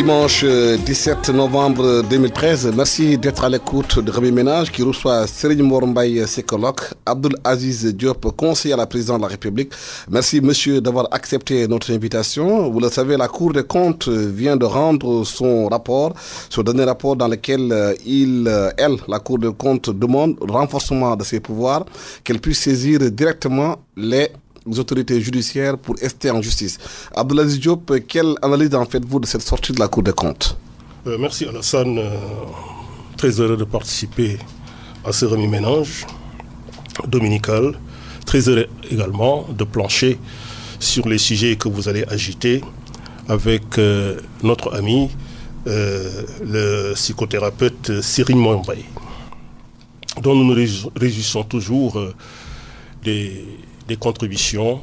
dimanche 17 novembre 2013. Merci d'être à l'écoute de Rémi Ménage qui reçoit Serigne Mor Mbaye, psychologue, Abdoul Aziz Diop, conseiller à la présidente de la République. Merci monsieur d'avoir accepté notre invitation. Vous le savez, la Cour des comptes vient de rendre son rapport, son dernier rapport dans lequel la Cour des comptes demande renforcement de ses pouvoirs, qu'elle puisse saisir directement les autorités judiciaires pour rester en justice. Abdoul Aziz Diop, quelle analyse en faites-vous de cette sortie de la Cour des comptes? Merci Alassane, très heureux de participer à ce Rémi Ménage dominical, très heureux également de plancher sur les sujets que vous allez agiter avec notre ami, le psychothérapeute Serigne Mor Mbaye, dont nous nous réjouissons toujours des contributions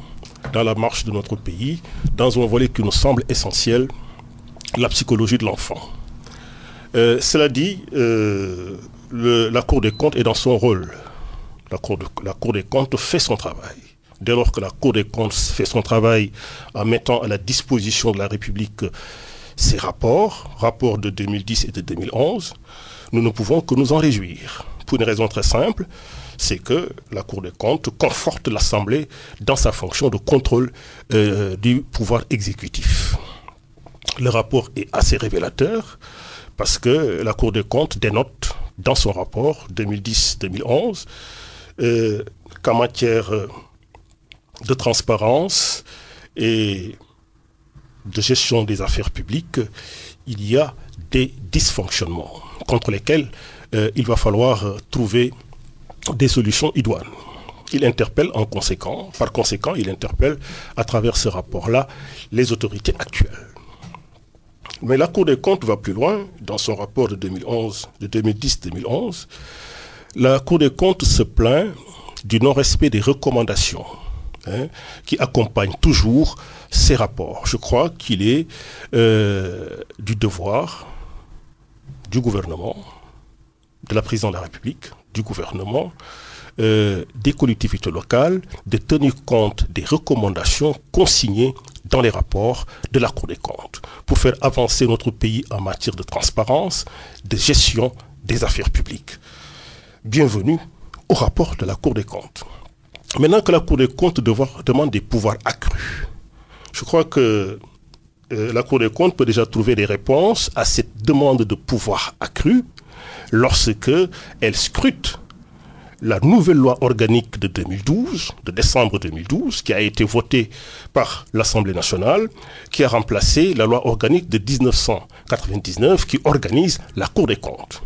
dans la marche de notre pays, dans un volet qui nous semble essentiel, la psychologie de l'enfant. Cela dit, la Cour des comptes est dans son rôle. La Cour des comptes fait son travail. Dès lors que la Cour des comptes fait son travail en mettant à la disposition de la République ses rapports de 2010 et de 2011, nous ne pouvons que nous en réjouir. Pour une raison très simple, c'est que la Cour des comptes conforte l'Assemblée dans sa fonction de contrôle du pouvoir exécutif. Le rapport est assez révélateur parce que la Cour des comptes dénote dans son rapport 2010-2011 qu'en matière de transparence et de gestion des affaires publiques, il y a des dysfonctionnements contre lesquels il va falloir trouver des solutions idoines. Il interpelle par conséquent, il interpelle à travers ce rapport-là les autorités actuelles. Mais la Cour des comptes va plus loin. Dans son rapport de 2010-2011, la Cour des comptes se plaint du non-respect des recommandations qui accompagnent toujours ces rapports. Je crois qu'il est du devoir du gouvernement, de la présidente de la République, du gouvernement, des collectivités locales, de tenir compte des recommandations consignées dans les rapports de la Cour des comptes pour faire avancer notre pays en matière de transparence, de gestion des affaires publiques. Bienvenue au rapport de la Cour des comptes. Maintenant que la Cour des comptes demande des pouvoirs accrus, je crois que la Cour des comptes peut déjà trouver des réponses à cette demande de pouvoir accru lorsque elle scrute la nouvelle loi organique de décembre 2012, qui a été votée par l'Assemblée nationale, qui a remplacé la loi organique de 1999 qui organise la Cour des comptes.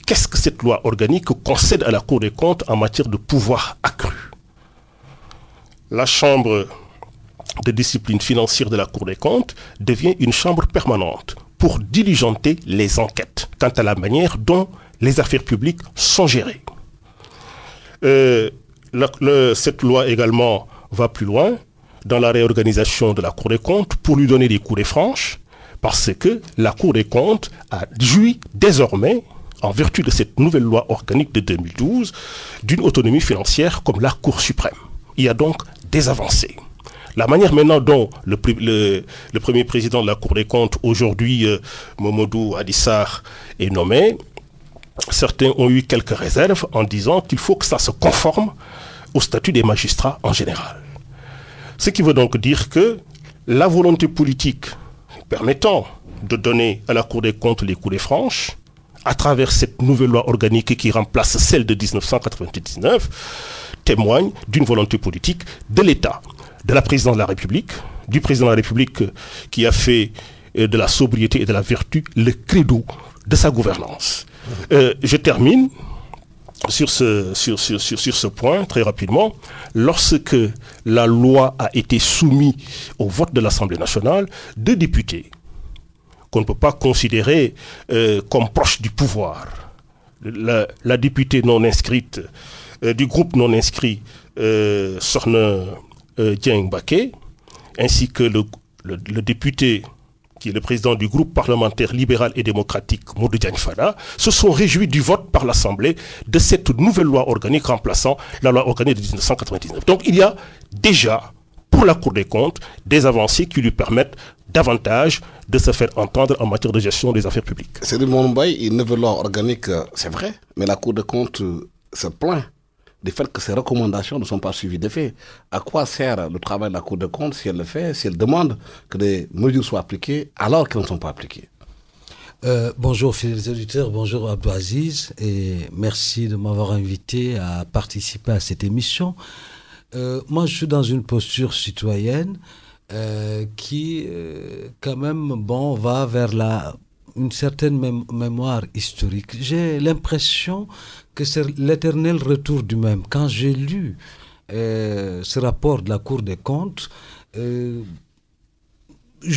Qu'est-ce que cette loi organique concède à la Cour des comptes en matière de pouvoir accru? La Chambre de discipline financière de la Cour des comptes devient une chambre permanente pour diligenter les enquêtes quant à la manière dont les affaires publiques sont gérées. Cette loi également va plus loin dans la réorganisation de la Cour des comptes pour lui donner des coulées franches, parce que la Cour des comptes a joui désormais, en vertu de cette nouvelle loi organique de 2012, d'une autonomie financière comme la Cour suprême. Il y a donc des avancées. La manière maintenant dont le premier président de la Cour des comptes, aujourd'hui Mamadou Adissar, est nommé, certains ont eu quelques réserves en disant qu'il faut que ça se conforme au statut des magistrats en général. Ce qui veut donc dire que la volonté politique permettant de donner à la Cour des comptes les coulées franches, à travers cette nouvelle loi organique qui remplace celle de 1999, témoigne d'une volonté politique de l'État, de la présidente de la République, du président de la République qui a fait de la sobriété et de la vertu le credo de sa gouvernance. Je termine sur ce point très rapidement. Lorsque la loi a été soumise au vote de l'Assemblée nationale, deux députés qu'on ne peut pas considérer comme proches du pouvoir, la députée non inscrite du groupe non inscrit Sorne Dieng Baké, ainsi que le député qui est le président du groupe parlementaire libéral et démocratique, Modou Diagne Fada, se sont réjouis du vote par l'Assemblée de cette nouvelle loi organique remplaçant la loi organique de 1999. Donc il y a déjà pour la Cour des comptes des avancées qui lui permettent davantage de se faire entendre en matière de gestion des affaires publiques. Serigne Mor Mbaye, une nouvelle loi organique, c'est vrai, mais la Cour des comptes se plaint du fait que ces recommandations ne sont pas suivies d'effet. À quoi sert le travail de la Cour des comptes si elle le fait, si elle demande que des mesures soient appliquées alors qu'elles ne sont pas appliquées? Bonjour fidèles auditeurs, bonjour Abdou Aziz et merci de m'avoir invité à participer à cette émission. Moi je suis dans une posture citoyenne qui quand même va vers une certaine mémoire historique. J'ai l'impression que c'est l'éternel retour du même. Quand j'ai lu ce rapport de la Cour des comptes, je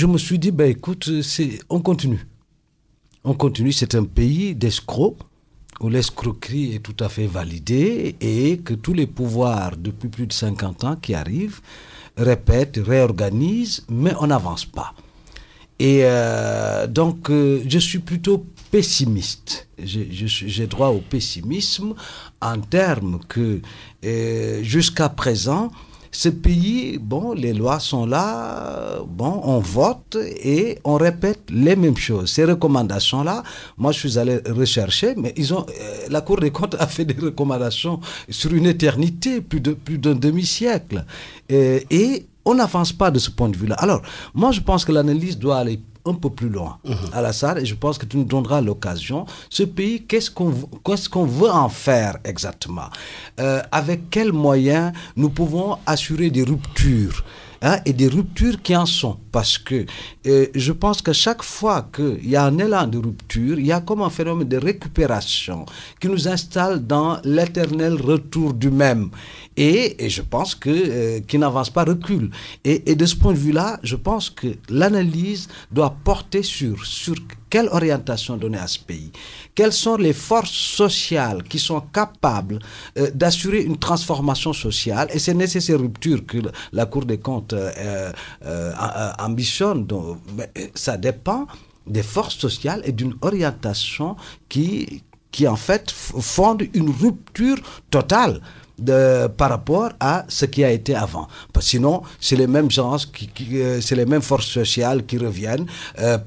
me suis dit, écoute, on continue. On continue, c'est un pays d'escrocs, où l'escroquerie est tout à fait validée et que tous les pouvoirs, depuis plus de 50 ans qui arrivent, répètent, réorganisent, mais on n'avance pas. Et donc, je suis plutôt pessimiste. J'ai droit au pessimisme en termes que jusqu'à présent, ce pays, les lois sont là, on vote et on répète les mêmes choses. Ces recommandations-là, moi je suis allé rechercher, mais la Cour des comptes a fait des recommandations sur une éternité, plus d'un demi-siècle. Et on n'avance pas de ce point de vue-là. Alors, moi je pense que l'analyse doit aller un peu plus loin, Alassane, et je pense que tu nous donneras l'occasion. Ce pays, qu'est-ce qu'on veut en faire exactement? Avec quels moyens nous pouvons assurer des ruptures et des ruptures qui en sont? Parce que je pense que chaque fois qu'il y a un élan de rupture, il y a comme un phénomène de récupération qui nous installe dans l'éternel retour du même. Et je pense que qui n'avance pas recule. Et de ce point de vue-là, je pense que l'analyse doit porter sur quelle orientation donner à ce pays. Quelles sont les forces sociales qui sont capables d'assurer une transformation sociale? Et c'est nécessaire rupture que la Cour des comptes ambitionne. Donc, ça dépend des forces sociales et d'une orientation qui en fait fonde une rupture totale par rapport à ce qui a été avant. Parce que sinon, c'est les mêmes gens, c'est les mêmes forces sociales qui reviennent,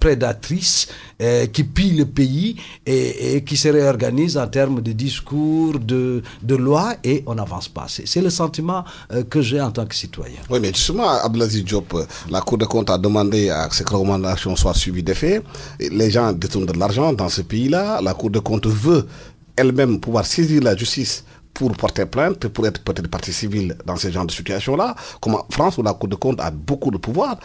prédatrices, qui pillent le pays et qui se réorganisent en termes de discours, de lois, et on n'avance pas. C'est le sentiment que j'ai en tant que citoyen. Oui, mais justement, Abdelaziz Diop, la Cour des comptes a demandé à que ces recommandations soient suivies d'effet. Les gens détournent de l'argent dans ce pays-là. La Cour des comptes veut elle-même pouvoir saisir la justice pour porter plainte, pour être peut-être partie civile dans ce genre de situation-là, comme en France où la Cour des comptes a beaucoup de pouvoir,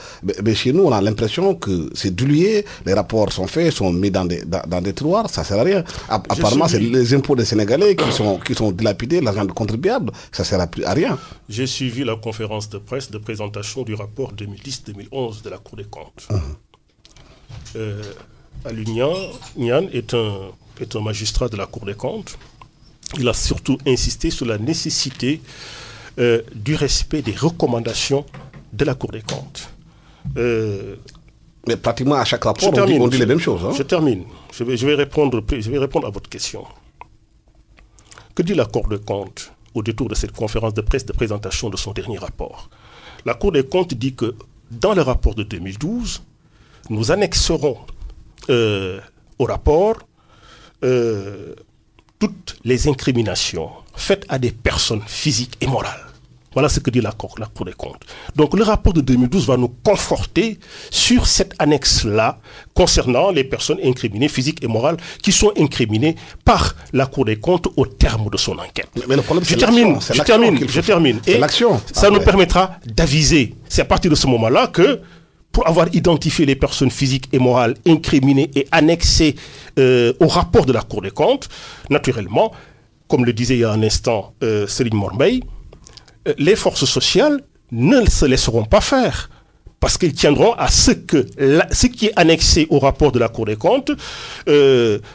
mais chez nous on a l'impression que c'est dilué, les rapports sont faits, sont mis dans des tiroirs, ça sert à rien. Apparemment c'est les impôts des Sénégalais qui sont dilapidés, l'argent de contribuables, ça sert à rien. J'ai suivi la conférence de presse de présentation du rapport 2010-2011 de la Cour des comptes. Alioune Niane est un magistrat de la Cour des comptes. Il a surtout insisté sur la nécessité du respect des recommandations de la Cour des comptes. Mais pratiquement à chaque rapport, on dit les mêmes choses. Hein? Je termine. Je vais répondre à votre question. Que dit la Cour des comptes au détour de cette conférence de presse de présentation de son dernier rapport? La Cour des comptes dit que dans le rapport de 2012, nous annexerons au rapport toutes les incriminations faites à des personnes physiques et morales. Voilà ce que dit la Cour des comptes. Donc le rapport de 2012 va nous conforter sur cette annexe-là concernant les personnes incriminées physiques et morales qui sont incriminées par la Cour des comptes au terme de son enquête. Mais le problème, je termine. Et ça nous permettra d'aviser. C'est à partir de ce moment-là que, pour avoir identifié les personnes physiques et morales incriminées et annexées au rapport de la Cour des comptes, naturellement, comme le disait il y a un instant Serigne Mor Mbaye, les forces sociales ne se laisseront pas faire parce qu'ils tiendront à ce qui est annexé au rapport de la Cour des comptes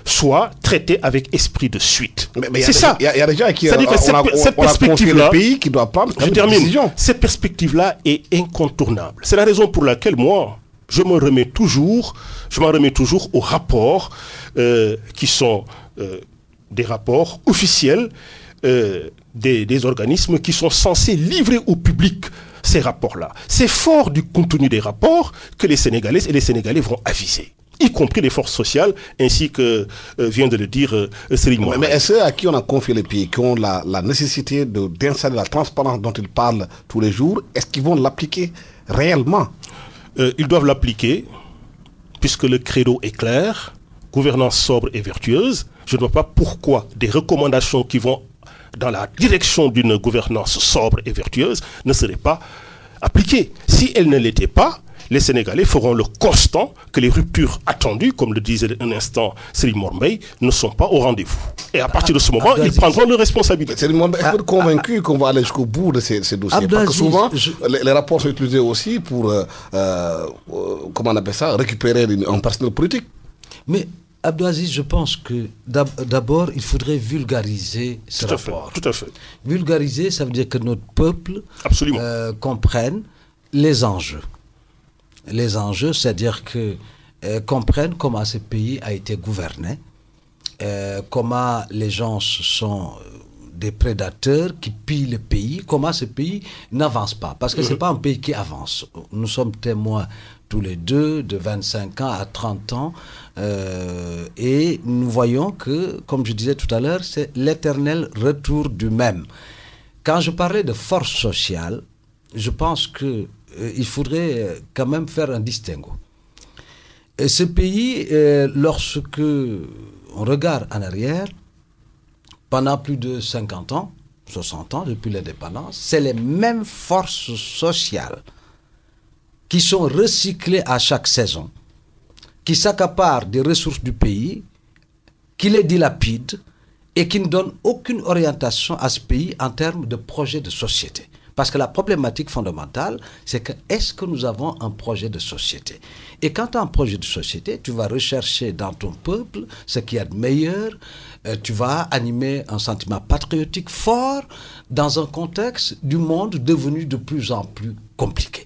soit traité avec esprit de suite. C'est ça. Il y a des gens qui cette perspective-là, le pays qui doit prendre une décision. Cette perspective-là est incontournable. C'est la raison pour laquelle moi, je m'en remets toujours aux rapports qui sont des rapports officiels des organismes qui sont censés livrer au public ces rapports-là. C'est fort du contenu des rapports que les Sénégalaises et les Sénégalais vont aviser, y compris les forces sociales, ainsi que vient de le dire Serigne Mohamed. Mais est-ce à qui on a confié les pays, qui ont la nécessité d'installer la transparence dont ils parlent tous les jours, est-ce qu'ils vont l'appliquer réellement? Ils doivent l'appliquer, puisque le credo est clair, gouvernance sobre et vertueuse. Je ne vois pas pourquoi des recommandations qui vont dans la direction d'une gouvernance sobre et vertueuse ne seraient pas appliquées. Si elles ne l'étaient pas, les Sénégalais feront le constat que les ruptures attendues, comme le disait un instant Serigne Mor Mbaye, ne sont pas au rendez-vous. Et à partir de ce moment, ils prendront leurs responsabilités. Serigne Mor Mbaye, est-ce convaincu qu'on va aller jusqu'au bout de ces dossiers? Parce que souvent, les rapports sont utilisés aussi pour, comment on appelle ça, récupérer un personnel politique. Mais Abdou Aziz, je pense que d'abord, il faudrait vulgariser ce rapport. Tout à fait. Vulgariser, ça veut dire que notre peuple comprenne les enjeux. Les enjeux, c'est-à-dire que comprennent comment ce pays a été gouverné, comment les gens sont des prédateurs qui pillent le pays, comment ce pays n'avance pas. Parce que ce n'est pas un pays qui avance. Nous sommes témoins tous les deux de 25 ans à 30 ans et nous voyons que, comme je disais tout à l'heure, c'est l'éternel retour du même. Quand je parlais de force sociale, je pense que il faudrait quand même faire un distinguo. Et ce pays, lorsque on regarde en arrière, pendant plus de 50 ans, 60 ans depuis l'indépendance, c'est les mêmes forces sociales qui sont recyclées à chaque saison, qui s'accaparent des ressources du pays, qui les dilapident et qui ne donnent aucune orientation à ce pays en termes de projet de société. Parce que la problématique fondamentale, c'est que est-ce que nous avons un projet de société? Et quand tu as un projet de société, tu vas rechercher dans ton peuple ce qu'il y a de meilleur, tu vas animer un sentiment patriotique fort dans un contexte du monde devenu de plus en plus compliqué.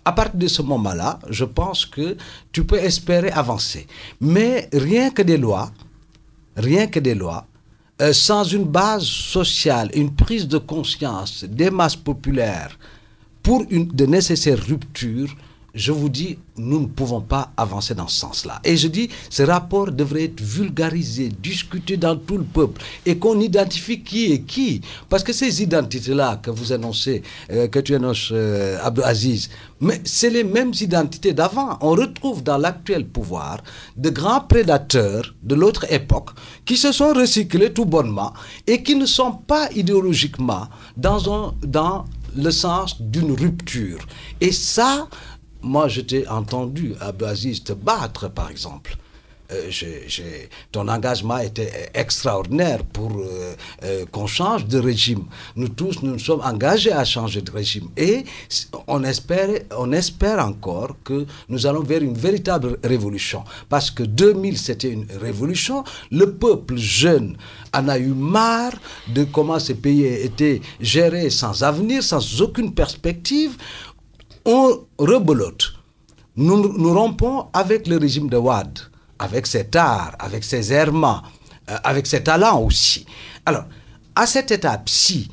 À partir de ce moment-là, je pense que tu peux espérer avancer. Mais rien que des lois, sans une base sociale, une prise de conscience des masses populaires pour de nécessaires ruptures, je vous dis, nous ne pouvons pas avancer dans ce sens-là. Et je dis, ce rapport devrait être vulgarisé, discuté dans tout le peuple et qu'on identifie qui est qui. Parce que ces identités-là que vous annoncez, que tu annonces, Abdou Aziz, mais c'est les mêmes identités d'avant. On retrouve dans l'actuel pouvoir de grands prédateurs de l'autre époque qui se sont recyclés tout bonnement et qui ne sont pas idéologiquement dans le sens d'une rupture. Et ça, moi, je t'ai entendu, Abdou Aziz, te battre, par exemple. Ton engagement était extraordinaire pour qu'on change de régime. Nous tous, nous sommes engagés à changer de régime. Et on espère encore que nous allons vers une véritable révolution. Parce que 2000, c'était une révolution. Le peuple jeune en a eu marre de comment ce pays a été géré sans avenir, sans aucune perspective. On rebelote. Nous rompons avec le régime de Wade, avec ses arts, avec ses errements, avec ses talents aussi. Alors, à cette étape-ci,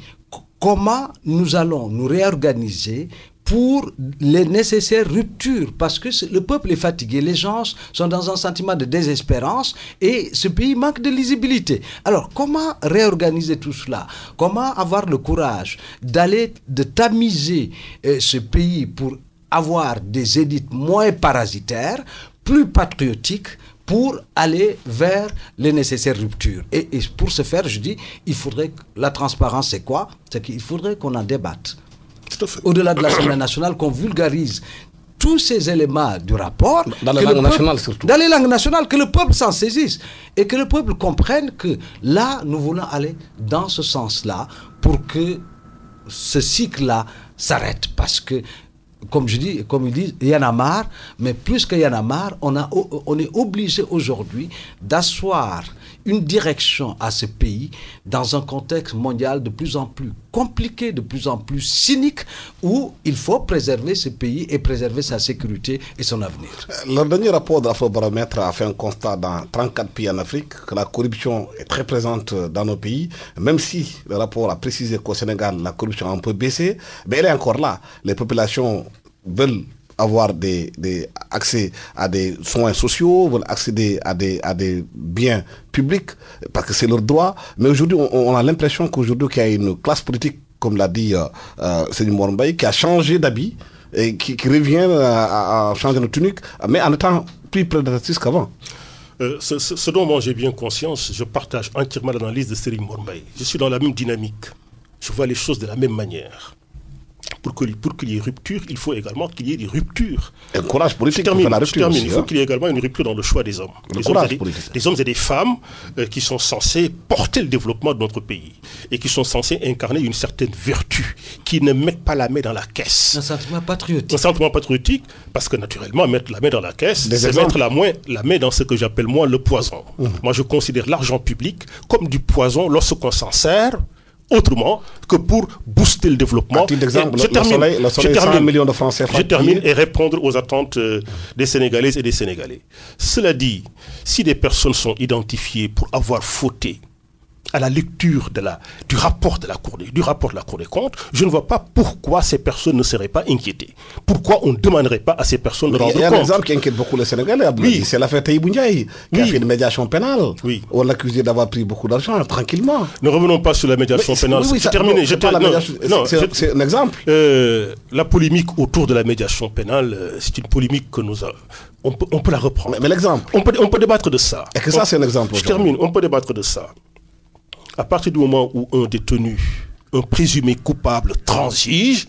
comment nous allons nous réorganiser pour les nécessaires ruptures? Parce que le peuple est fatigué, les gens sont dans un sentiment de désespérance et ce pays manque de lisibilité. Alors, comment réorganiser tout cela? Comment avoir le courage de tamiser ce pays pour avoir des élites moins parasitaires, plus patriotiques, pour aller vers les nécessaires ruptures. Et pour ce faire, je dis, il faudrait que la transparence, c'est quoi? C'est qu'il faudrait qu'on en débatte. Au-delà de l'Assemblée nationale, qu'on vulgarise tous ces éléments du rapport. Dans les langues nationales surtout. Dans les langues nationales, que le peuple s'en saisisse. Et que le peuple comprenne que là, nous voulons aller dans ce sens-là pour que ce cycle-là s'arrête. Parce que, comme ils disent, il y en a marre, mais plus qu'il y en a marre, on est obligé aujourd'hui d'asseoir une direction à ce pays dans un contexte mondial de plus en plus compliqué, de plus en plus cynique, où il faut préserver ce pays et préserver sa sécurité et son avenir. Le dernier rapport de l'Afrobaromètre a fait un constat dans 34 pays en Afrique que la corruption est très présente dans nos pays, même si le rapport a précisé qu'au Sénégal, la corruption a un peu baissé, mais elle est encore là. Les populations veulent avoir accès à des soins sociaux, veulent accéder à des biens publics, parce que c'est leur droit. Mais aujourd'hui, on a l'impression qu'aujourd'hui, qu'il y a une classe politique, comme l'a dit Serigne Mor Mbaye, qui a changé d'habit et qui revient à changer de tunique, mais en étant plus prédatrice qu'avant. Ce dont moi j'ai bien conscience, je partage entièrement l'analyse de Serigne Mor Mbaye. Je suis dans la même dynamique. Je vois les choses de la même manière. Pour qu'il y ait rupture, il faut également qu'il y ait des ruptures. Un courage politique pour faire la rupture aussi, il faut qu'il y ait également une rupture dans le choix des hommes. Des hommes et des femmes qui sont censés porter le développement de notre pays et qui sont censés incarner une certaine vertu, qui ne mettent pas la main dans la caisse. Un sentiment patriotique. Un sentiment patriotique, parce que naturellement, mettre la main dans la caisse, c'est mettre la main dans ce que j'appelle moi le poison. Moi, je considère l'argent public comme du poison lorsqu'on s'en sert autrement que pour booster le développement. Le soleil 100 millions de francs CFA. Je termine et répondre aux attentes des Sénégalaises et des Sénégalais. Cela dit, si des personnes sont identifiées pour avoir fauté à la lecture du rapport de la Cour des comptes, je ne vois pas pourquoi ces personnes ne seraient pas inquiétées. Pourquoi on ne demanderait pas à ces personnes de rendre compte. Il y a un exemple qui inquiète beaucoup les Sénégalais. Oui. C'est l'affaire Taïbou Ndiaye, qui a fait une médiation pénale. Oui. On l'a accusé d'avoir pris beaucoup d'argent, tranquillement. Ne revenons pas sur la médiation pénale. C'est terminé. C'est un exemple. La polémique autour de la médiation pénale, c'est une polémique que nous avons. On peut la reprendre. Mais l'exemple. On peut débattre de ça. Et que ça, c'est un exemple. Je termine. On peut débattre de ça. À partir du moment où un détenu, un présumé coupable, transige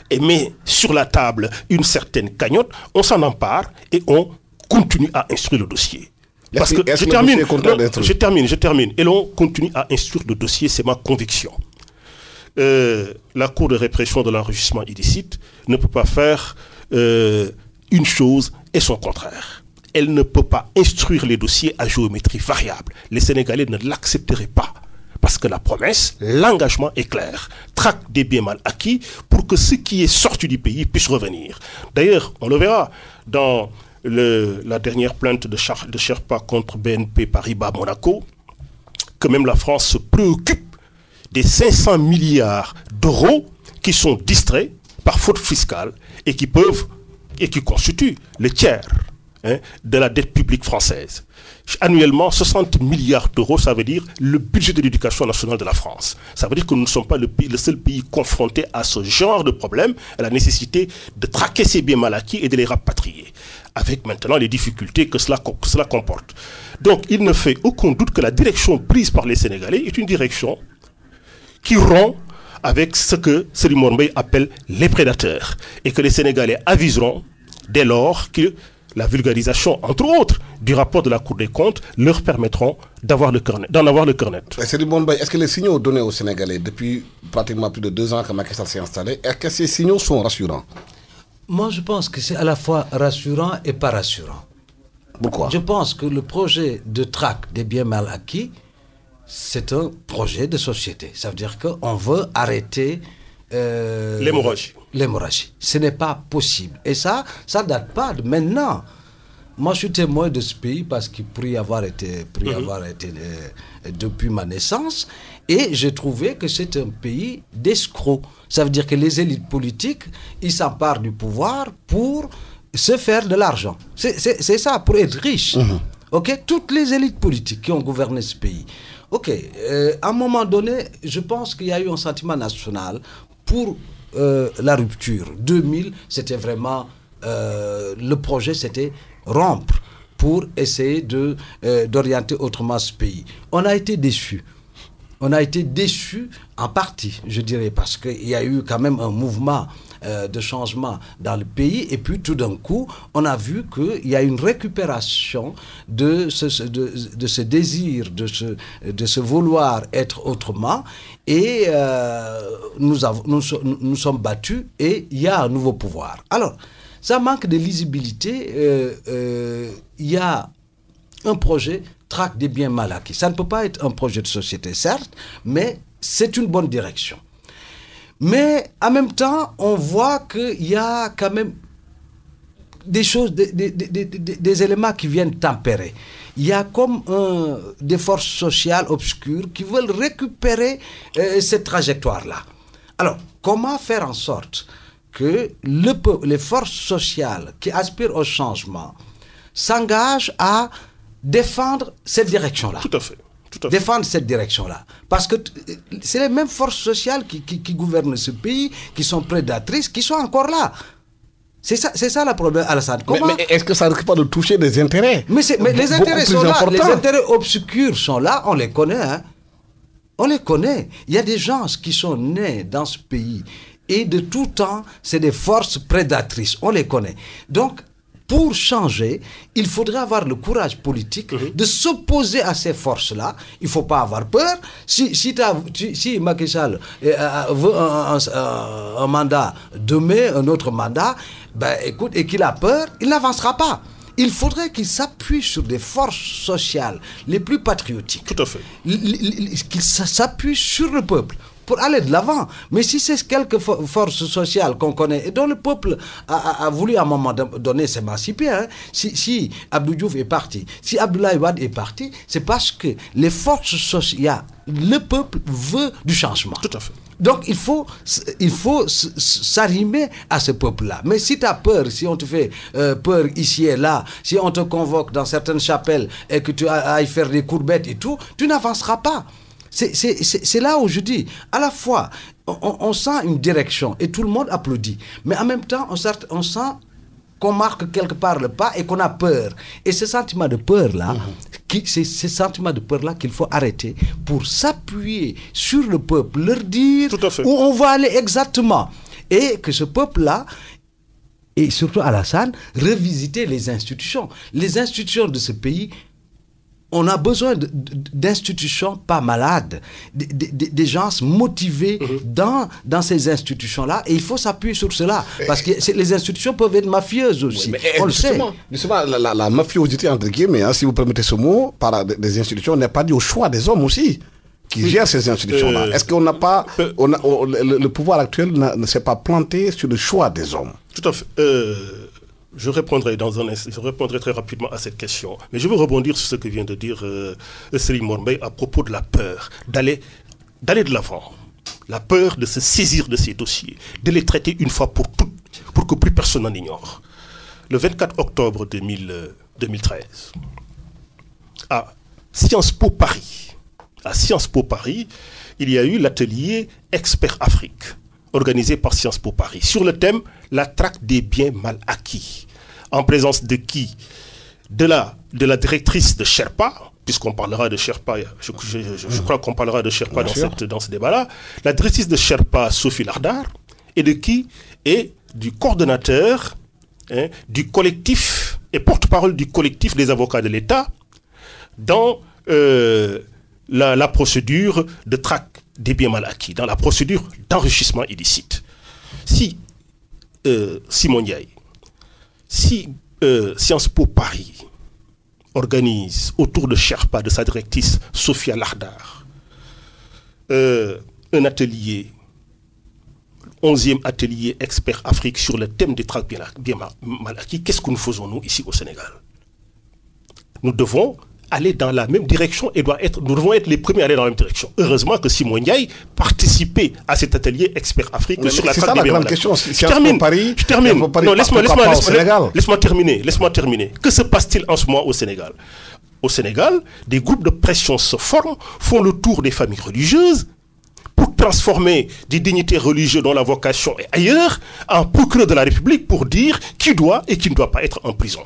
et met sur la table une certaine cagnotte, on s'en empare et on continue à instruire le dossier. Parce que je termine. Et l'on continue à instruire le dossier, c'est ma conviction. La Cour de répression de l'enrichissement illicite ne peut pas faire une chose et son contraire. Elle ne peut pas instruire les dossiers à géométrie variable. Les Sénégalais ne l'accepteraient pas. Parce que la promesse, l'engagement est clair. Traque des biens mal acquis pour que ce qui est sorti du pays puisse revenir. D'ailleurs, on le verra dans la dernière plainte de Sherpa contre BNP Paribas Monaco, que même la France se préoccupe des 500 milliards d'euros qui sont distraits par faute fiscale et qui constituent le tiers de la dette publique française. Annuellement, 60 milliards d'euros, ça veut dire le budget de l'éducation nationale de la France. Ça veut dire que nous ne sommes pas le seul pays confronté à ce genre de problème, à la nécessité de traquer ces biens mal acquis et de les rapatrier, avec maintenant les difficultés que cela comporte. Donc, il ne fait aucun doute que la direction prise par les Sénégalais est une direction qui rompt avec ce que Serigne Mor Mbaye appelle les prédateurs, et que les Sénégalais aviseront dès lors que la vulgarisation, entre autres, du rapport de la Cour des comptes leur permettront d'en avoir le cœur net. Serigne Mor Mbaye, est-ce que les signaux donnés aux Sénégalais depuis pratiquement plus de 2 ans que Macky Sall s'est installé, est-ce que ces signaux sont rassurants? Moi, je pense que c'est à la fois rassurant et pas rassurant. Pourquoi? Je pense que le projet de traque des biens mal acquis, c'est un projet de société. Ça veut dire qu'on veut arrêter l'hémorragie. Ce n'est pas possible. Et ça date pas de maintenant. Moi, je suis témoin de ce pays parce qu'il pourrait y avoir été depuis ma naissance. Et j'ai trouvé que c'est un pays d'escrocs. Ça veut dire que les élites politiques, ils s'emparent du pouvoir pour se faire de l'argent. C'est ça, pour être riche. Ok, toutes les élites politiques qui ont gouverné ce pays. Ok, à un moment donné, je pense qu'il y a eu un sentiment national pour la rupture. 2000, c'était vraiment... le projet, c'était rompre pour essayer d'orienter autrement ce pays. On a été déçus. On a été déçus en partie, je dirais, parce qu'il y a eu quand même un mouvement de changement dans le pays, et puis tout d'un coup, on a vu qu'il y a une récupération de ce désir, de ce vouloir être autrement, et nous sommes battus, et il y a un nouveau pouvoir. Alors, ça manque de lisibilité, il y a un projet traque des biens mal acquis. Ça ne peut pas être un projet de société, certes, mais c'est une bonne direction. Mais en même temps, on voit qu'il y a quand même des choses, des éléments qui viennent tempérer. Il y a comme des forces sociales obscures qui veulent récupérer cette trajectoire-là. Alors, comment faire en sorte que les forces sociales qui aspirent au changement s'engagent à défendre cette direction-là? Tout à fait. Défendre cette direction-là. Parce que c'est les mêmes forces sociales qui gouvernent ce pays, qui sont prédatrices, qui sont encore là. C'est ça le problème, Alassane. Mais est-ce que ça ne risque pas de toucher des intérêts? Mais les intérêts sont là, les intérêts obscurs sont là, on les connaît. Hein. On les connaît. Il y a des gens qui sont nés dans ce pays et de tout temps, c'est des forces prédatrices. On les connaît. Donc, pour changer, il faudrait avoir le courage politique de s'opposer à ces forces-là. Il ne faut pas avoir peur. Si Macky Sall veut un mandat, demain un autre mandat, écoute, et qu'il a peur, il n'avancera pas. Il faudrait qu'il s'appuie sur des forces sociales les plus patriotiques. Tout à fait. Qu'il s'appuie sur le peuple pour aller de l'avant. Mais si c'est quelques forces sociales qu'on connaît et dont le peuple a voulu à un moment donné s'émanciper, hein, si Abdou Diouf est parti, si Abdoulaye Wade est parti, c'est parce que les forces sociales, le peuple veut du changement. Tout à fait. Donc il faut s'arrimer à ce peuple-là. Mais si tu as peur, si on te fait peur ici et là, si on te convoque dans certaines chapelles et que tu ailles faire des courbettes et tout, tu n'avanceras pas. C'est là où je dis, à la fois, on sent une direction et tout le monde applaudit. Mais en même temps, on sent qu'on marque quelque part le pas et qu'on a peur. Et ce sentiment de peur-là, c'est ce sentiment de peur-là qu'il faut arrêter pour s'appuyer sur le peuple, leur dire où on va aller exactement. Et que ce peuple-là, et surtout Alassane, revisiter les institutions. Les institutions de ce pays, on a besoin d'institutions pas malades, des gens motivés dans ces institutions-là, et il faut s'appuyer sur cela, parce que les institutions peuvent être mafieuses aussi, on le sait. Justement, la mafiosité, entre guillemets, hein, si vous permettez ce mot, par des institutions, n'est pas dû au choix des hommes aussi, qui gèrent ces institutions-là. Est-ce qu'on n'a pas, le pouvoir actuel ne s'est pas planté sur le choix des hommes? Tout à fait. Je répondrai très rapidement à cette question. Mais je veux rebondir sur ce que vient de dire Serigne Mor Mbaye à propos de la peur d'aller de l'avant. La peur de se saisir de ces dossiers, de les traiter une fois pour toutes, pour que plus personne n'en ignore. Le 24 octobre 2013, à Sciences Po Paris, il y a eu l'atelier Expert Afrique, organisé par Sciences Po Paris, sur le thème « La traque des biens mal acquis ». En présence de qui? De la directrice de Sherpa, puisqu'on parlera de Sherpa, je crois qu'on parlera de Sherpa dans ce débat-là, la directrice de Sherpa, Sophie Lardar, et de qui? Et du coordonnateur du collectif, et porte-parole du collectif des avocats de l'État, dans la procédure de traque des biens mal acquis, dans la procédure d'enrichissement illicite. Si Simon Ndiaye, si Sciences Po Paris organise autour de Sherpa, de sa directrice Sophia Lardar, un atelier, 11e atelier Expert Afrique sur le thème des traques bien mal acquis, qu'est-ce que nous faisons nous ici au Sénégal? Nous devons aller dans la même direction et nous devons être les premiers à aller dans la même direction. Heureusement que Simon Ndiaye participait à cet atelier Expert Afrique sur la traque des biens mal acquis. Je termine. Non, laisse-moi terminer. Que se passe-t-il en ce moment au Sénégal? Au Sénégal, des groupes de pression se forment, font le tour des familles religieuses pour transformer des dignitaires religieux dont la vocation est ailleurs en procureur de la République pour dire qui doit et qui ne doit pas être en prison.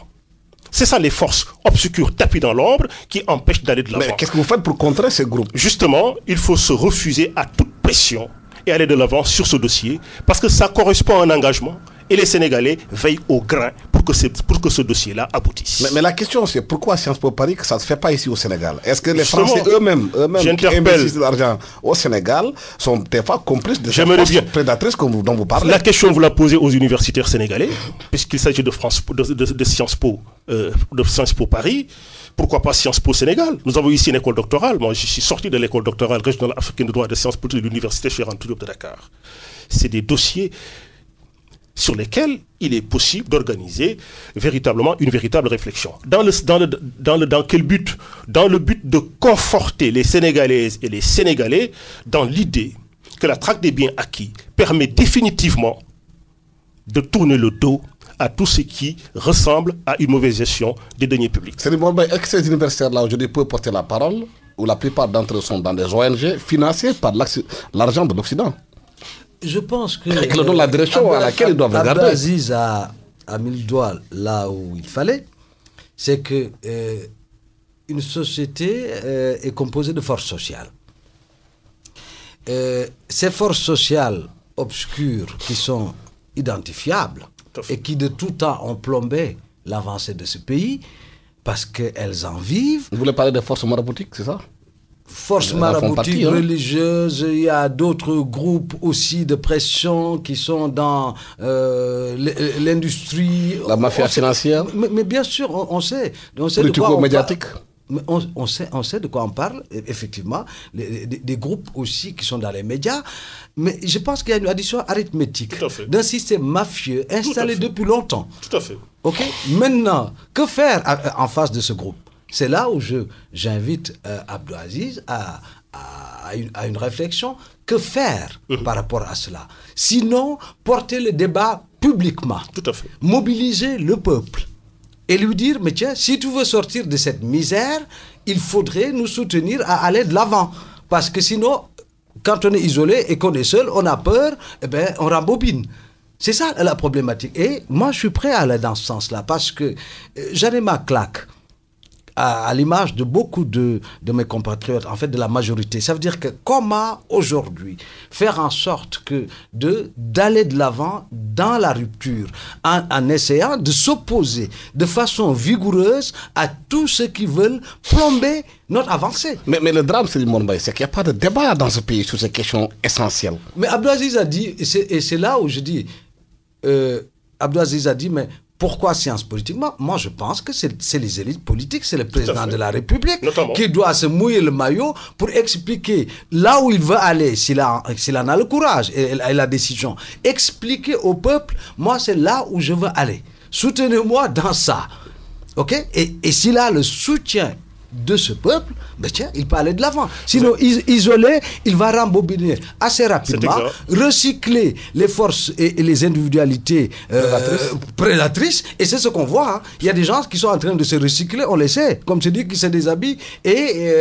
C'est ça les forces obscures tapis dans l'ombre qui empêchent d'aller de l'avant. Mais qu'est-ce que vous faites pour contrer ces groupes? Justement, il faut se refuser à toute pression et aller de l'avant sur ce dossier parce que ça correspond à un engagement et les Sénégalais veillent au grain pour que ce dossier-là aboutisse. Mais la question, c'est pourquoi Sciences Po Paris, que ça ne se fait pas ici au Sénégal? Est-ce que les Justement, Français eux-mêmes qui investissent de l'argent au Sénégal sont des fois complices de ces forces prédatrices dont vous parlez? La question, vous la posez aux universitaires sénégalais, puisqu'il s'agit de Sciences Po Paris. Pourquoi pas Sciences Po Sénégal? Nous avons ici une école doctorale. Moi, je suis sorti de l'école doctorale régionale africaine de droit et de sciences politiques de l'université Cheikh Anta Diop de Dakar. C'est des dossiers sur lesquels il est possible d'organiser véritablement une véritable réflexion. Dans quel but? Dans le but de conforter les Sénégalaises et les Sénégalais dans l'idée que la traque des biens acquis permet définitivement de tourner le dos à tout ce qui ressemble à une mauvaise gestion des deniers publics. Est-ce que ces universitaires-là aujourd'hui peuvent porter la parole, ou la plupart d'entre eux sont dans des ONG financées par l'argent de l'Occident? Je pense que la direction à laquelle ils doivent regarder. Abdelaziz a mis le doigt là où il fallait. C'est que une société est composée de forces sociales. Ces forces sociales obscures qui sont identifiables et qui de tout temps ont plombé l'avancée de ce pays parce qu'elles en vivent. Vous voulez parler des forces maraboutiques, c'est ça? Forces maraboutiques, religieuses, il y a d'autres groupes aussi de pression qui sont dans l'industrie. La mafia financière. Mais bien sûr, on sait de quoi on parle. On sait de quoi on parle, effectivement, des groupes aussi qui sont dans les médias, mais je pense qu'il y a une addition arithmétique d'un système mafieux installé depuis longtemps. Tout à fait. Ok. Maintenant, que faire en face de ce groupe? C'est là où j'invite Abdelaziz à une réflexion. Que faire par rapport à cela? Sinon, porter le débat publiquement. Tout à fait. Mobiliser le peuple. Et lui dire, mais tiens, si tu veux sortir de cette misère, il faudrait nous soutenir à aller de l'avant. Parce que sinon, quand on est isolé et qu'on est seul, on a peur, eh bien, on rembobine. C'est ça la problématique. Et moi, je suis prêt à aller dans ce sens-là, parce que j'en ai ma claque. À l'image de beaucoup de mes compatriotes, en fait de la majorité. Ça veut dire que comment aujourd'hui faire en sorte d'aller de l'avant dans la rupture en essayant de s'opposer de façon vigoureuse à tous ceux qui veulent plomber notre avancée. Mais le drame, c'est qu'il n'y a pas de débat dans ce pays sur ces questions essentielles. Mais Abdelaziz a dit, et c'est là où je dis, Abdelaziz a dit, mais pourquoi science politique? Moi, je pense que c'est les élites politiques, c'est le président de la République qui doit se mouiller le maillot pour expliquer là où il veut aller, s'il en a le courage et la décision. Expliquer au peuple, moi, c'est là où je veux aller. Soutenez-moi dans ça. Ok? Et s'il a le soutien de ce peuple, ben tiens, il peut aller de l'avant. Sinon, isolé, il va rembobiner assez rapidement, recycler les forces et les individualités prédatrices. Et c'est ce qu'on voit. Hein. Il y a des gens qui sont en train de se recycler, on le sait, comme tu dis, qui se déshabillent et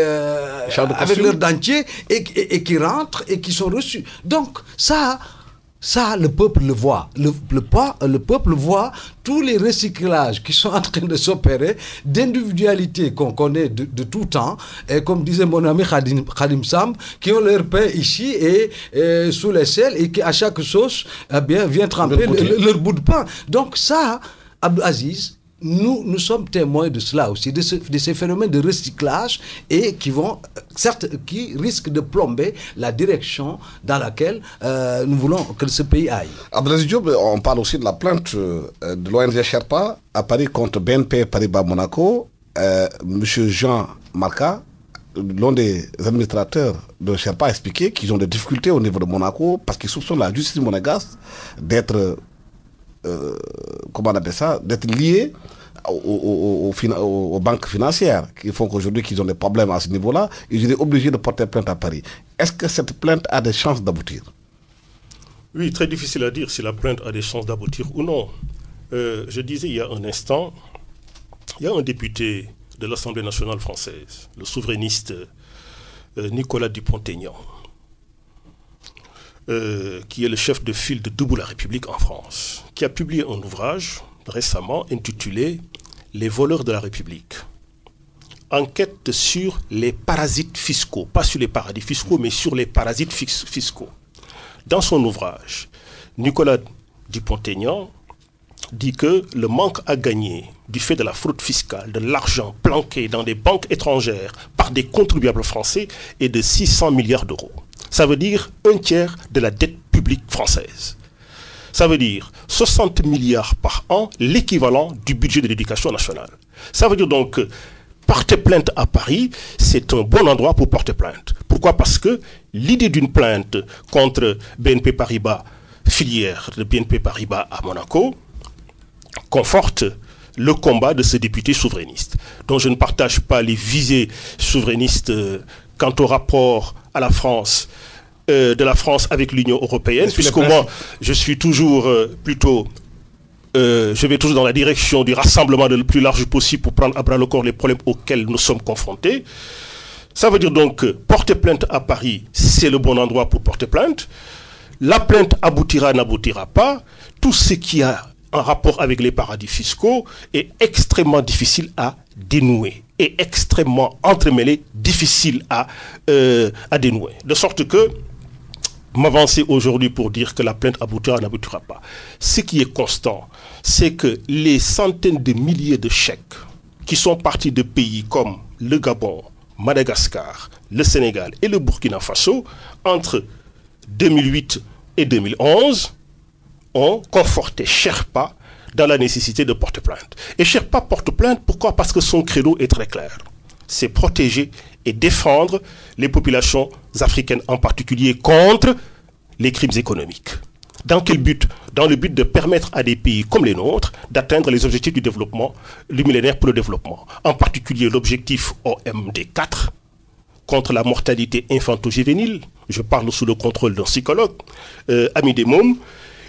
avec leur dentier et qui rentrent et qui sont reçus. Donc, ça, le peuple le voit. Le peuple voit tous les recyclages qui sont en train de s'opérer d'individualités qu'on connaît de tout temps. Et comme disait mon ami Khadim Sam, qui ont leur pain ici et sous l'aisselle et qui, à chaque sauce, vient tremper leur bout de pain. Donc ça, Abdelaziz, nous sommes témoins de cela aussi, de ces phénomènes de recyclage et qui risquent de plomber la direction dans laquelle nous voulons que ce pays aille. Abdelaziz Diop, on parle aussi de la plainte de l'ONG Sherpa à Paris contre BNP Paribas Monaco. Monsieur Jean Marca, l'un des administrateurs de Sherpa, a expliqué qu'ils ont des difficultés au niveau de Monaco parce qu'ils soupçonnent la justice monégasque d'être comment on appelle ça, d'être liés aux banques financières qui font qu'aujourd'hui qu'ils ont des problèmes à ce niveau-là, ils étaient obligés de porter plainte à Paris. Est-ce que cette plainte a des chances d'aboutir? Oui, très difficile à dire si la plainte a des chances d'aboutir ou non. Je disais il y a un instant, il y a un député de l'Assemblée nationale française, le souverainiste Nicolas Dupont-Aignan, qui est le chef de file de Debout la République en France, qui a publié un ouvrage récemment intitulé « Les voleurs de la République ». Enquête sur les parasites fiscaux, pas sur les paradis fiscaux, mais sur les parasites fiscaux. Dans son ouvrage, Nicolas Dupont-Aignan dit que le manque à gagner du fait de la fraude fiscale, de l'argent planqué dans des banques étrangères par des contribuables français est de 600 milliards d'euros. Ça veut dire un tiers de la dette publique française. Ça veut dire 60 milliards par an, l'équivalent du budget de l'éducation nationale. Ça veut dire donc que porter plainte à Paris, c'est un bon endroit pour porter plainte. Pourquoi? Parce que l'idée d'une plainte contre BNP Paribas, filière de BNP Paribas à Monaco, conforte le combat de ce député souverainiste, dont je ne partage pas les visées souverainistes quant au rapport à la France, de la France avec l'Union européenne, puisque moi, je suis toujours je vais toujours dans la direction du rassemblement le plus large possible pour prendre à bras le corps les problèmes auxquels nous sommes confrontés. Ça veut dire donc que porter plainte à Paris, c'est le bon endroit pour porter plainte. La plainte aboutira, n'aboutira pas. Tout ce qui a un rapport avec les paradis fiscaux est extrêmement difficile à dénouer et extrêmement entremêlé, difficile à dénouer. De sorte que m'avancer aujourd'hui pour dire que la plainte aboutira, n'aboutira pas. Ce qui est constant, c'est que les centaines de milliers de chèques qui sont partis de pays comme le Gabon, Madagascar, le Sénégal et le Burkina Faso, entre 2008 et 2011, ont conforté Sherpa dans la nécessité de porter plainte. Et Sherpa porte plainte, pourquoi? Parce que son credo est très clair. C'est protéger et défendre les populations africaines en particulier contre les crimes économiques. Dans quel but? Dans le but de permettre à des pays comme les nôtres d'atteindre les objectifs du développement, du millénaire pour le développement. En particulier l'objectif OMD 4 contre la mortalité infanto-juvénile. Je parle sous le contrôle d'un psychologue, Ami Demoum,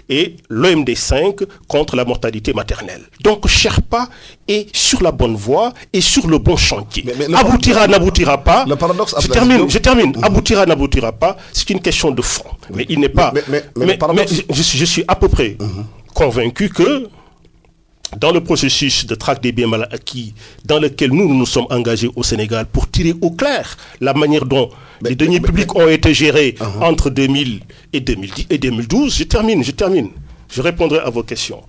et l'OMD 5 contre la mortalité maternelle. Donc Sherpa est sur la bonne voie et sur le bon chantier. Aboutira, n'aboutira pas. Le paradoxe, je termine. Aboutira, n'aboutira pas. C'est une question de fond. Oui. Mais il n'est pas. Mais je suis à peu près convaincu que dans le processus de traque des biens mal acquis, dans lequel nous nous sommes engagés au Sénégal pour tirer au clair la manière dont les deniers publics ont été gérés entre 2000 et 2012, je termine. Je répondrai à vos questions.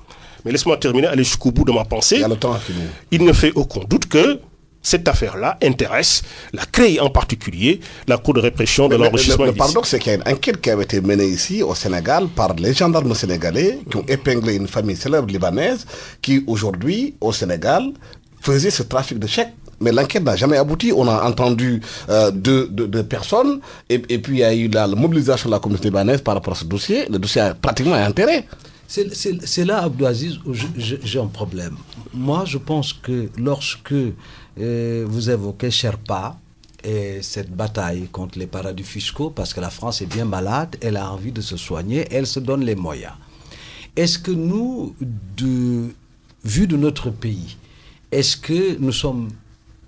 Mais laisse-moi terminer, aller jusqu'au bout de ma pensée. Il ne fait aucun doute que cette affaire-là intéresse la CREI en particulier, la Cour de répression de l'enrichissement illicite. Le paradoxe, c'est qu'il y a une enquête qui avait été menée ici au Sénégal par les gendarmes sénégalais qui ont épinglé une famille célèbre libanaise qui aujourd'hui au Sénégal faisait ce trafic de chèques. Mais l'enquête n'a jamais abouti. On a entendu deux personnes et puis il y a eu la mobilisation de la communauté libanaise par rapport à ce dossier. Le dossier a pratiquement intérêt. C'est là, Abdou Aziz, où j'ai un problème. Moi, je pense que lorsque vous évoquez Sherpa et cette bataille contre les paradis fiscaux, parce que la France est bien malade, elle a envie de se soigner, elle se donne les moyens. Est-ce que nous, vu de notre pays, est-ce que nous sommes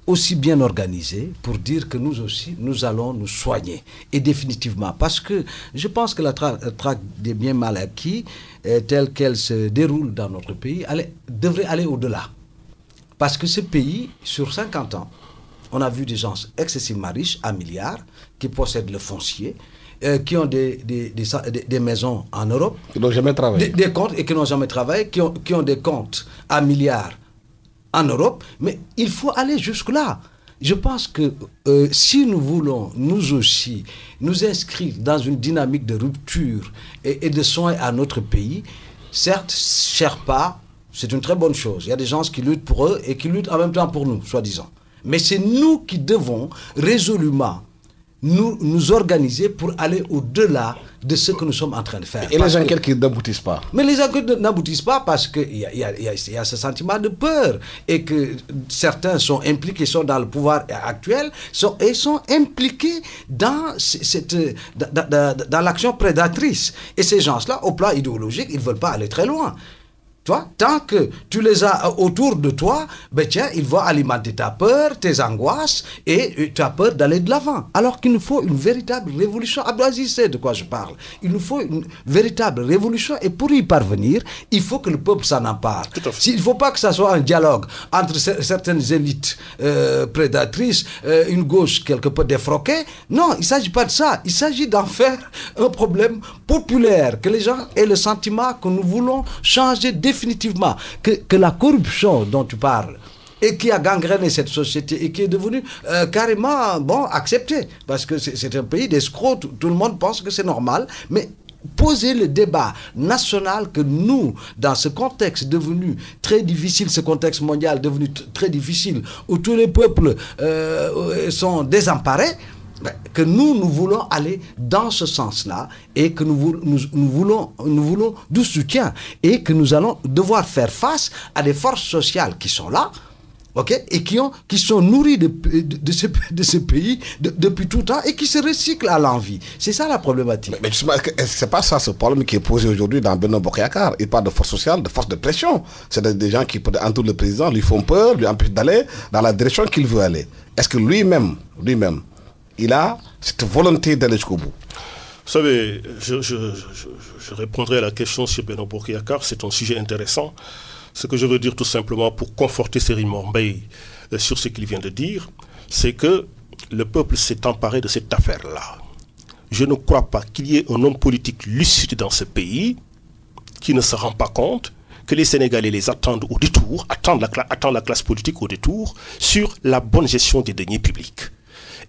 aussi bien organisés pour dire que nous aussi, nous allons nous soigner, et définitivement, parce que je pense que la traque des biens mal acquis, telle qu'elle se déroule dans notre pays, devrait aller au-delà. Parce que ce pays, sur 50 ans, on a vu des gens excessivement riches, à milliards, qui possèdent le foncier, qui ont des maisons en Europe, qui n'ont jamais travaillé, des comptes et qui n'ont jamais travaillé, qui ont des comptes à milliards en Europe, mais il faut aller jusque-là. Je pense que si nous voulons, nous aussi, nous inscrire dans une dynamique de rupture et de soins à notre pays, certes, Sherpa, c'est une très bonne chose. Il y a des gens qui luttent pour eux et qui luttent en même temps pour nous, soi-disant. Mais c'est nous qui devons résolument nous organiser pour aller au-delà de ce que nous sommes en train de faire. Et les enquêtes qui n'aboutissent pas. Mais les enquêtes n'aboutissent pas parce qu'il y a ce sentiment de peur et que certains sont impliqués, sont dans le pouvoir actuel et sont impliqués dans l'action prédatrice. Et ces gens-là, au plan idéologique, ils ne veulent pas aller très loin. Tant que tu les as autour de toi, ben tiens, ils vont alimenter ta peur, tes angoisses, et tu as peur d'aller de l'avant. Alors qu'il nous faut une véritable révolution. Abdelaziz sait de quoi je parle. Il nous faut une véritable révolution, et pour y parvenir, il faut que le peuple s'en empare. Il ne faut pas que ça soit un dialogue entre certaines élites prédatrices, une gauche quelque peu défroquée. Non, il ne s'agit pas de ça. Il s'agit d'en faire un problème populaire, que les gens aient le sentiment que nous voulons changer définitivement, que la corruption dont tu parles et qui a gangréné cette société et qui est devenue carrément acceptée, parce que c'est un pays d'escrocs, tout le monde pense que c'est normal, mais poser le débat national que nous, dans ce contexte devenu très difficile, ce contexte mondial devenu très difficile, où tous les peuples sont désemparés, que nous voulons aller dans ce sens-là, et que nous voulons du soutien, et que nous allons devoir faire face à des forces sociales qui sont là, et qui sont nourries de ce pays depuis tout temps, et qui se recyclent à l'envi. C'est ça la problématique. Mais justement, est-ce que c'est pas ça ce problème qui est posé aujourd'hui dans Benno Bokk Yakaar? Il parle de force sociale, de force de pression. C'est des gens qui entourent le président, lui font peur, lui empêchent d'aller dans la direction qu'il veut aller. Est-ce que lui-même, il a cette volonté d'aller jusqu'au bout? Vous savez, je répondrai à la question sur Benno Bokk Yakaar. C'est un sujet intéressant. Ce que je veux dire tout simplement pour conforter Serigne Mor Mbaye sur ce qu'il vient de dire, c'est que le peuple s'est emparé de cette affaire-là. Je ne crois pas qu'il y ait un homme politique lucide dans ce pays qui ne se rend pas compte que les Sénégalais les attendent au détour, attendent la classe politique au détour sur la bonne gestion des deniers publics.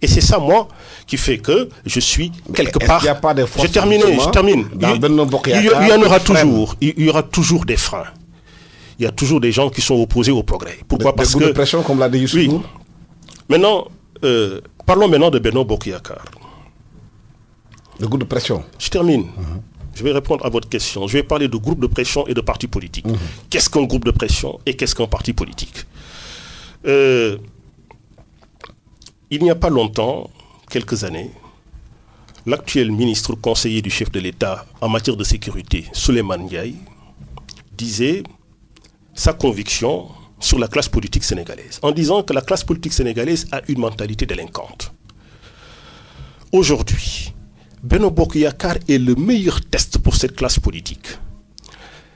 Et c'est ça, moi, qui fait que je suis quelque part... Il n'y a pas de force. Je termine. Il y aura toujours des freins. Il y a toujours des gens qui sont opposés au progrès. Pourquoi? Parce que... Des groupes de pression, comme l'a dit Youssou Ndour. Maintenant, parlons maintenant de Benno Bokk Yakaar. Le groupe de pression. Je termine. Je vais répondre à votre question. Je vais parler de groupe de pression et de parti politique. Qu'est-ce qu'un groupe de pression et qu'est-ce qu'un parti politique? Il n'y a pas longtemps, quelques années, l'actuel ministre conseiller du chef de l'État en matière de sécurité, Souleymane Ndiaye, disait sa conviction sur la classe politique sénégalaise, en disant que la classe politique sénégalaise a une mentalité délinquante. Aujourd'hui, Benno Bokk Yakaar est le meilleur test pour cette classe politique.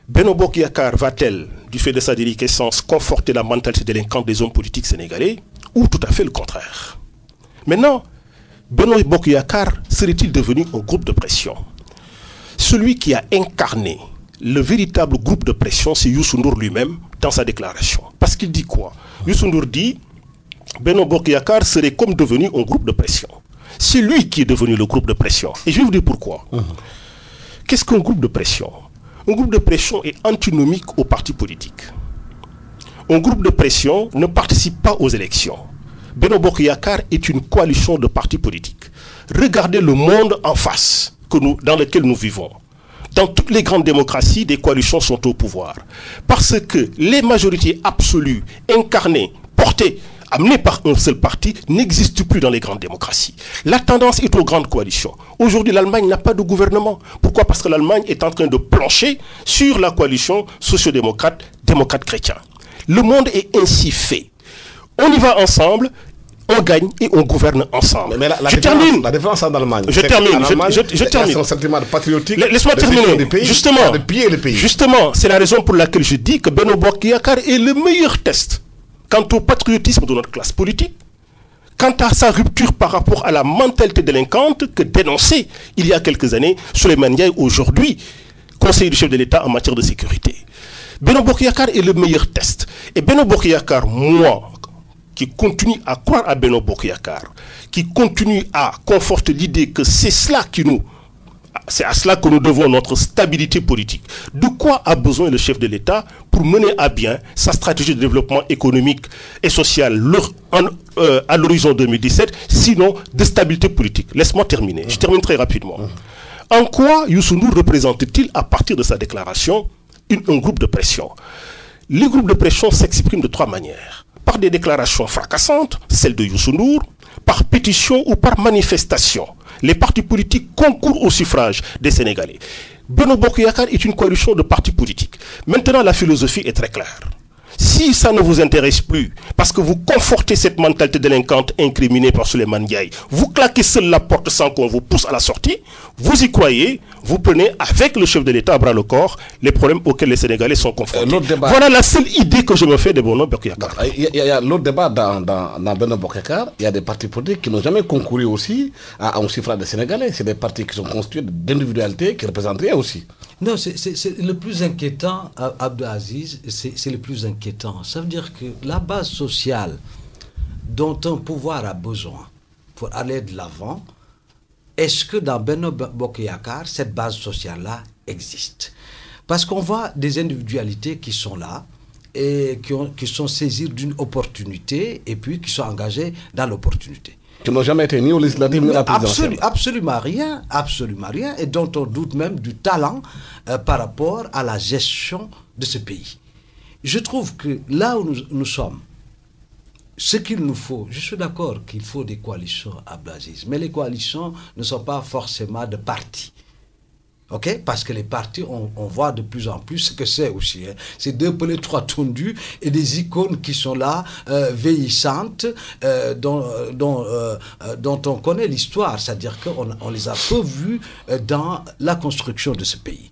Benno Bokk Yakaar va-t-elle, du fait de sa déliquescence, conforter la mentalité délinquante des hommes politiques sénégalais, ou tout à fait le contraire? Maintenant, Benno Bokk Yakaar serait-il devenu un groupe de pression? Celui qui a incarné le véritable groupe de pression, c'est Youssou Ndour lui-même dans sa déclaration. Parce qu'il dit quoi? Youssou Ndour dit Benno Bokk Yakaar serait comme devenu un groupe de pression. C'est lui qui est devenu le groupe de pression. Et je vais vous dire pourquoi. Qu'est-ce qu'un groupe de pression? Un groupe de pression est antinomique au parti politique. Un groupe de pression ne participe pas aux élections. Benno Bokk Yakaar est une coalition de partis politiques. Regardez le monde en face dans lequel nous vivons. Dans toutes les grandes démocraties, des coalitions sont au pouvoir. Parce que les majorités absolues, incarnées, portées, amenées par un seul parti, n'existent plus dans les grandes démocraties. La tendance est aux grandes coalitions. Aujourd'hui, l'Allemagne n'a pas de gouvernement. Pourquoi? Parce que l'Allemagne est en train de plancher sur la coalition sociodémocrate, démocrate-chrétien. Le monde est ainsi fait. On y va ensemble, on gagne et on gouverne ensemble. Mais la différence en Allemagne. Je termine. C'est un sentiment de patriotique. Laisse-moi terminer. Justement, de piller le pays. Justement, c'est la raison pour laquelle je dis que Benno Bokk Yakaar est le meilleur test quant au patriotisme de notre classe politique, quant à sa rupture par rapport à la mentalité délinquante que dénonçait il y a quelques années Souleymane Ndiaye, aujourd'hui conseiller du chef de l'État en matière de sécurité. Benno Bokk Yakaar est le meilleur test. Et Benno Bokk Yakaar, moi, qui continue à croire à Benno Bokk Yakaar, qui continue à conforter l'idée que c'est à cela que nous devons notre stabilité politique. De quoi a besoin le chef de l'État pour mener à bien sa stratégie de développement économique et social à l'horizon 2017, sinon de stabilité politique? Laisse-moi terminer. Je termine très rapidement. En quoi Youssou Ndour représente-t-il, à partir de sa déclaration, un groupe de pression? Les groupes de pression s'expriment de trois manières. Par des déclarations fracassantes, celles de Youssou Ndour, par pétition ou par manifestation. Les partis politiques concourent au suffrage des Sénégalais. Benno Bokk Yakaar est une coalition de partis politiques. Maintenant, la philosophie est très claire. Si ça ne vous intéresse plus, parce que vous confortez cette mentalité délinquante incriminée par Souleymane Ndiaye, vous claquez seul la porte sans qu'on vous pousse à la sortie, vous y croyez, vous prenez avec le chef de l'État à bras le corps les problèmes auxquels les Sénégalais sont confrontés. Voilà la seule idée que je me fais de Benno Bokk Yakaar. Il y a l'autre débat dans Benno Bokk Yakaar, il y a des partis politiques qui n'ont jamais concouru aussi à un suffrage des Sénégalais. C'est des partis qui sont constitués d'individualités qui représentent rien aussi. Non, c'est le plus inquiétant, Abdou Aziz, c'est le plus inquiétant. Ça veut dire que la base sociale dont un pouvoir a besoin pour aller de l'avant, est-ce que dans Benno Bokk Yakaar, cette base sociale-là existe? Parce qu'on voit des individualités qui sont là et qui sont saisies d'une opportunité et puis qui sont engagées dans l'opportunité. Qui n'ont jamais été ni au législatif ni à la présidentielle. Absolument rien, et dont on doute même du talent par rapport à la gestion de ce pays. Je trouve que là où nous sommes, ce qu'il nous faut, je suis d'accord qu'il faut des coalitions à Aziz, mais les coalitions ne sont pas forcément de partis. Okay? Parce que les partis, on voit de plus en plus ce que c'est aussi. Hein. C'est deux pelés, trois tondus et des icônes qui sont là, vieillissantes, dont on connaît l'histoire. C'est-à-dire qu'on les a peu vues dans la construction de ce pays.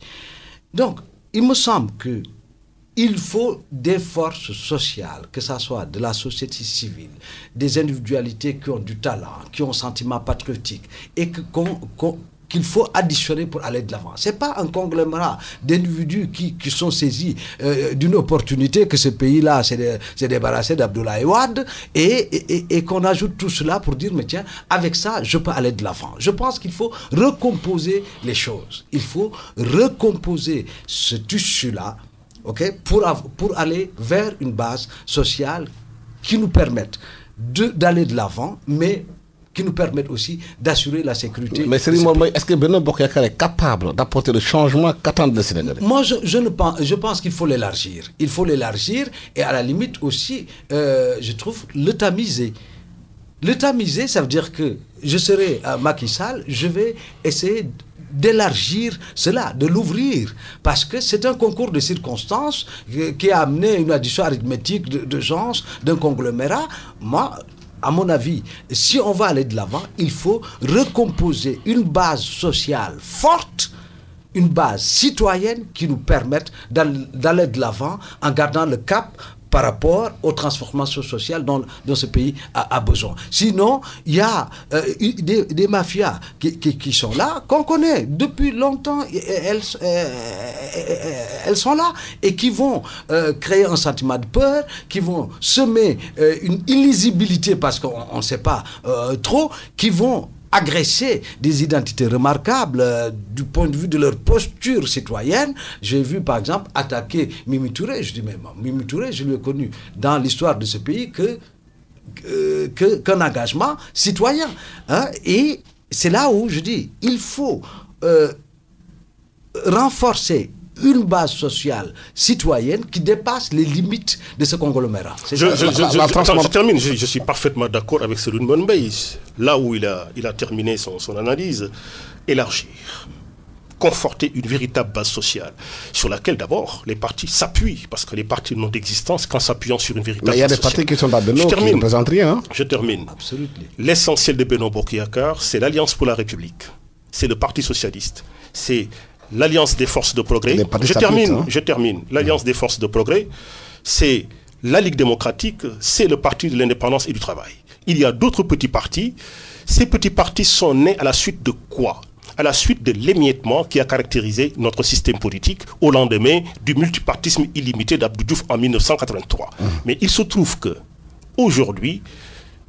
Donc, il me semble qu'il faut des forces sociales, que ce soit de la société civile, des individualités qui ont du talent, qui ont un sentiment patriotique, et qu'il faut additionner pour aller de l'avant. Ce n'est pas un conglomérat d'individus qui sont saisis d'une opportunité que ce pays-là s'est débarrassé d'Abdoulaye Wade et qu'on ajoute tout cela pour dire, mais tiens, avec ça, je peux aller de l'avant. Je pense qu'il faut recomposer les choses. Il faut recomposer ce tissu-là, okay, pour aller vers une base sociale qui nous permette d'aller de l'avant, mais qui nous permettent aussi d'assurer la sécurité. Mais est-ce que Benno Bokk Yakaar est capable d'apporter le changement qu'attendent les Sénégalais? Moi, je pense qu'il faut l'élargir. Il faut l'élargir et à la limite aussi, je trouve, le tamiser. Le tamiser, ça veut dire que je serai à Macky Sall, je vais essayer d'élargir cela, de l'ouvrir, parce que c'est un concours de circonstances qui a amené une addition arithmétique de gens d'un conglomérat. Moi, à mon avis, si on va aller de l'avant, il faut recomposer une base sociale forte, une base citoyenne qui nous permette d'aller de l'avant en gardant le cap par rapport aux transformations sociales dont ce pays a besoin. Sinon, il y a des mafias qui sont là, qu'on connaît depuis longtemps, elles sont là, et qui vont créer un sentiment de peur, qui vont semer une illisibilité parce qu'on ne sait pas trop, qui vont agresser des identités remarquables du point de vue de leur posture citoyenne. J'ai vu par exemple attaquer Mimi Touré. Je dis mais Mimi Touré, je lui ai connu dans l'histoire de ce pays qu'un engagement citoyen. Hein? Et c'est là où je dis il faut renforcer une base sociale citoyenne qui dépasse les limites de ce conglomérat. Je termine. Je suis parfaitement d'accord avec Serigne Mbone Mbaye. Là où il a terminé son analyse, élargir, conforter une véritable base sociale sur laquelle d'abord les partis s'appuient, parce que les partis n'ont d'existence qu'en s'appuyant sur une véritable base sociale. Mais il y a des partis qui sont dans Benno qui ne représentent rien. Hein? Je termine. Absolument. L'essentiel de Benno Bokk Yakaar, c'est l'Alliance pour la République. C'est le Parti socialiste. C'est l'Alliance des forces de progrès. Je termine. L'Alliance des forces de progrès, c'est la Ligue démocratique, c'est le Parti de l'indépendance et du travail. Il y a d'autres petits partis. Ces petits partis sont nés à la suite de quoi? À la suite de l'émiettement qui a caractérisé notre système politique au lendemain du multipartisme illimité d'Abdou Diouf en 1983. Mais il se trouve que aujourd'hui,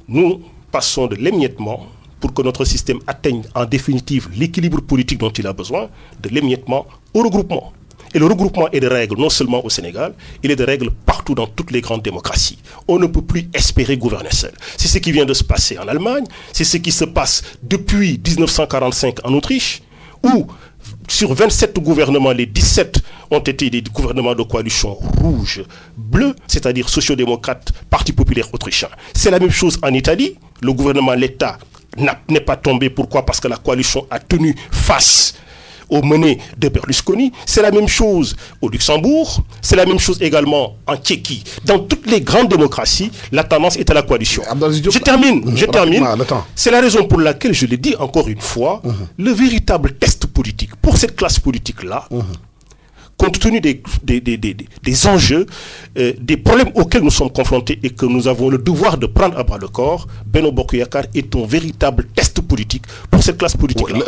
nous passons de l'émiettement pour que notre système atteigne en définitive l'équilibre politique dont il a besoin, de l'émiettement au regroupement. Et le regroupement est de règles non seulement au Sénégal, il est de règles partout dans toutes les grandes démocraties. On ne peut plus espérer gouverner seul. C'est ce qui vient de se passer en Allemagne, c'est ce qui se passe depuis 1945 en Autriche, où sur 27 gouvernements, les 17 ont été des gouvernements de coalition rouge-bleu, c'est-à-dire sociodémocrate, Parti populaire autrichien. C'est la même chose en Italie, le gouvernement, l'État n'est pas tombé. Pourquoi? Parce que la coalition a tenu face aux menées de Berlusconi. C'est la même chose au Luxembourg, c'est la même chose également en Tchéquie. Dans toutes les grandes démocraties, la tendance est à la coalition. Je termine. C'est la raison pour laquelle, je l'ai dit encore une fois, le véritable test politique pour cette classe politique-là, compte tenu des enjeux, des problèmes auxquels nous sommes confrontés et que nous avons le devoir de prendre à bras le corps, Benno Bokk Yakaar est un véritable test politique pour cette classe politique-là.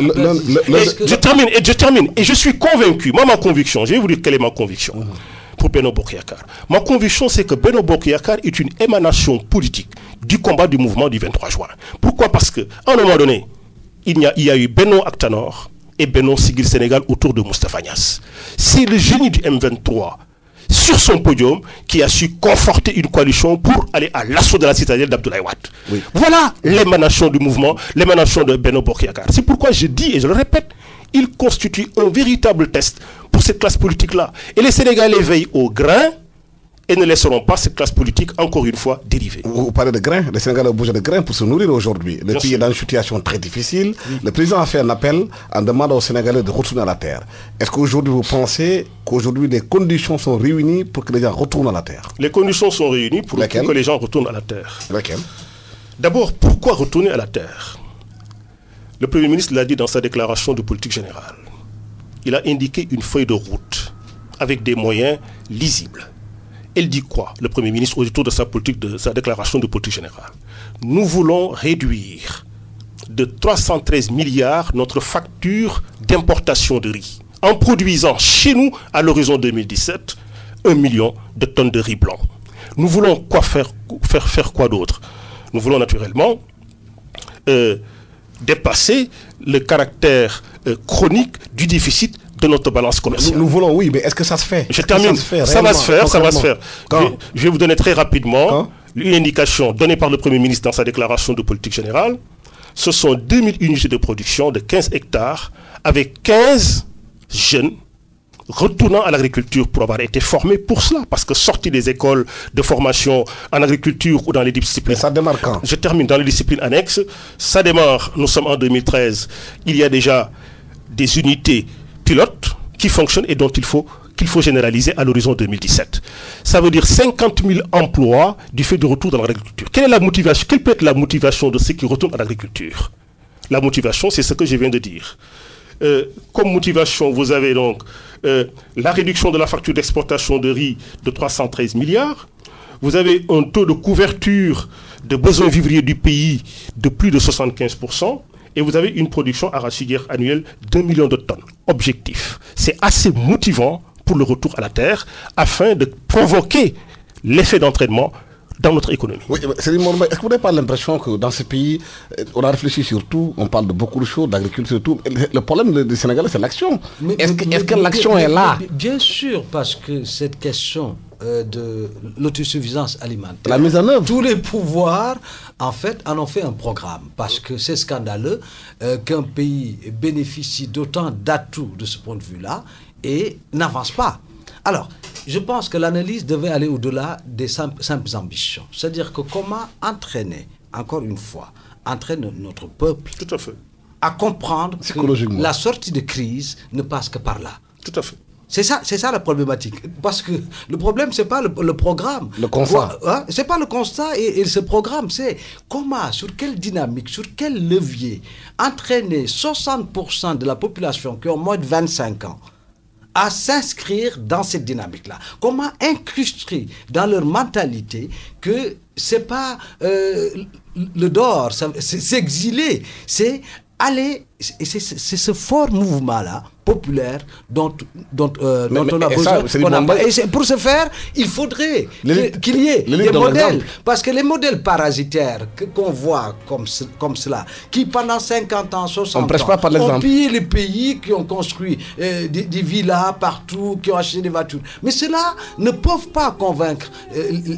Je termine. Et je suis convaincu, moi ma conviction, je vais vous dire quelle est ma conviction pour Benno Bokk Yakaar. Ma conviction, c'est que Benno Bokk Yakaar est une émanation politique du combat du mouvement du 23 juin. Pourquoi? Parce qu'à un moment donné, il y a eu Benno Actanor et Benno Siggil Sénégal autour de Moustapha Niasse. C'est le génie du M23 sur son podium qui a su conforter une coalition pour aller à l'assaut de la citadelle d'Abdoulaye Wade. Oui. Voilà l'émanation du mouvement, l'émanation de Benno Bokk Yakaar. C'est pourquoi je dis et je le répète, il constitue un véritable test pour cette classe politique-là. Et les Sénégalais veillent au grain et ne laisseront pas cette classe politique, encore une fois, dériver. Vous parlez de grains, les Sénégalais ont besoin de grains pour se nourrir aujourd'hui. Le pays est dans une situation très difficile. Le président a fait un appel en demandant aux Sénégalais de retourner à la terre. Est-ce qu'aujourd'hui vous pensez qu'aujourd'hui les conditions sont réunies pour que les gens retournent à la terre? Les conditions sont réunies pour que les gens retournent à la terre. Lesquelles? D'abord, pourquoi retourner à la terre? Le Premier ministre l'a dit dans sa déclaration de politique générale. Il a indiqué une feuille de route avec des moyens lisibles. Elle dit quoi, le Premier ministre, autour de sa déclaration de politique générale? Nous voulons réduire de 313 milliards notre facture d'importation de riz, en produisant chez nous, à l'horizon 2017, 1 million de tonnes de riz blanc. Nous voulons faire quoi d'autre? Nous voulons naturellement dépasser le caractère chronique du déficit de notre balance commerciale. Nous voulons, oui, mais est-ce que ça se fait? Je termine. Ça va se faire. Je vais vous donner très rapidement une indication donnée par le Premier ministre dans sa déclaration de politique générale. Ce sont 2000 unités de production de 15 hectares avec 15 jeunes retournant à l'agriculture pour avoir été formés pour cela. Parce que sortis des écoles de formation en agriculture ou dans les disciplines... Mais ça démarre quand? Je termine dans les disciplines annexes. Ça démarre, nous sommes en 2013. Il y a déjà des unités pilotes qui fonctionnent et dont qu'il faut généraliser à l'horizon 2017. Ça veut dire 50 000 emplois du fait du retour dans l'agriculture. Quelle peut être la motivation de ceux qui retournent à l'agriculture? La motivation, c'est ce que je viens de dire. Comme motivation, vous avez donc la réduction de la facture d'exportation de riz de 313 milliards. Vous avez un taux de couverture de besoins vivriers du pays de plus de 75%. Et vous avez une production arachidière annuelle d'1 million de tonnes. Objectif. C'est assez motivant pour le retour à la terre afin de provoquer l'effet d'entraînement dans notre économie. Oui, est-ce que vous n'avez pas l'impression que dans ce pays, on a réfléchi sur tout, on parle de beaucoup de choses, d'agriculture et tout. Le problème du Sénégal, c'est l'action. Est-ce que l'action est là? Bien sûr, parce que cette question de l'autosuffisance alimentaire, la mise en œuvre, tous les pouvoirs en fait en ont fait un programme, parce que c'est scandaleux qu'un pays bénéficie d'autant d'atouts de ce point de vue-là et n'avance pas. Alors, je pense que l'analyse devait aller au-delà des simples ambitions. C'est-à-dire que comment entraîner, encore une fois, entraîner notre peuple tout à fait à comprendre que la sortie de crise ne passe que par là. Tout à fait. C'est ça la problématique. Parce que le problème, c'est pas le programme. Le constat. C'est pas le constat et ce programme, c'est comment, sur quelle dynamique, sur quel levier entraîner 60% de la population qui ont moins de 25 ans à s'inscrire dans cette dynamique-là. Comment incruster dans leur mentalité que c'est pas le dehors, c'est s'exiler, c'est aller, c'est ce fort mouvement-là populaire dont on a besoin. Et pour ce faire, il faudrait qu'il y ait des modèles. Parce que les modèles parasitaires qu'on voit comme cela, qui pendant 50 ans, 60 ans, ont pillé les pays, qui ont construit des villas partout, qui ont acheté des voitures. Mais cela ne peuvent pas convaincre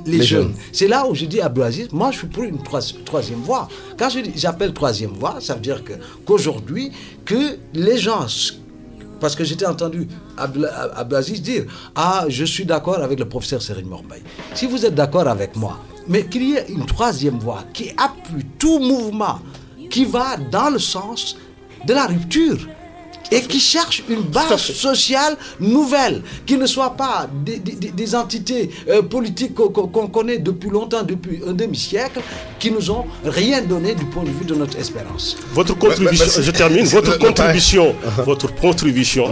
les jeunes. C'est là où je dis à Abdou Aziz, moi je suis pour une troisième voie. Quand j'appelle troisième voie, ça veut dire qu'aujourd'hui, que les gens... Parce que j'étais entendu Abdou Aziz dire « Ah, je suis d'accord avec le professeur Serigne Mor Mbaye. » Si vous êtes d'accord avec moi, mais qu'il y ait une troisième voie qui appuie tout mouvement qui va dans le sens de la rupture, et qui cherchent une base sociale nouvelle, qui ne soit pas des entités politiques qu'on connaît depuis longtemps, depuis un demi-siècle, qui nous ont rien donné du point de vue de notre espérance. Votre contribution, je termine, votre contribution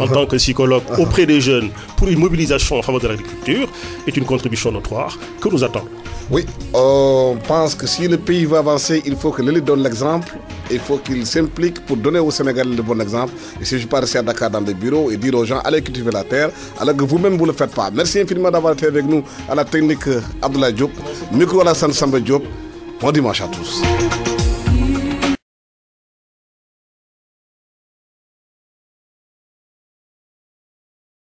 en tant que psychologue auprès des jeunes pour une mobilisation en faveur de l'agriculture est une contribution notoire que nous attendons. Oui, on pense que si le pays veut avancer, il faut que l'élite donne l'exemple. Il faut qu'il s'implique pour donner au Sénégal le bon exemple. Il ne suffit pas de rester à Dakar dans des bureaux et dire aux gens allez cultiver la terre, alors que vous-même vous ne le faites pas. Merci infiniment d'avoir été avec nous à la technique Abdoulaye Diop, micro Alassane Samba Diop. Bon dimanche à tous.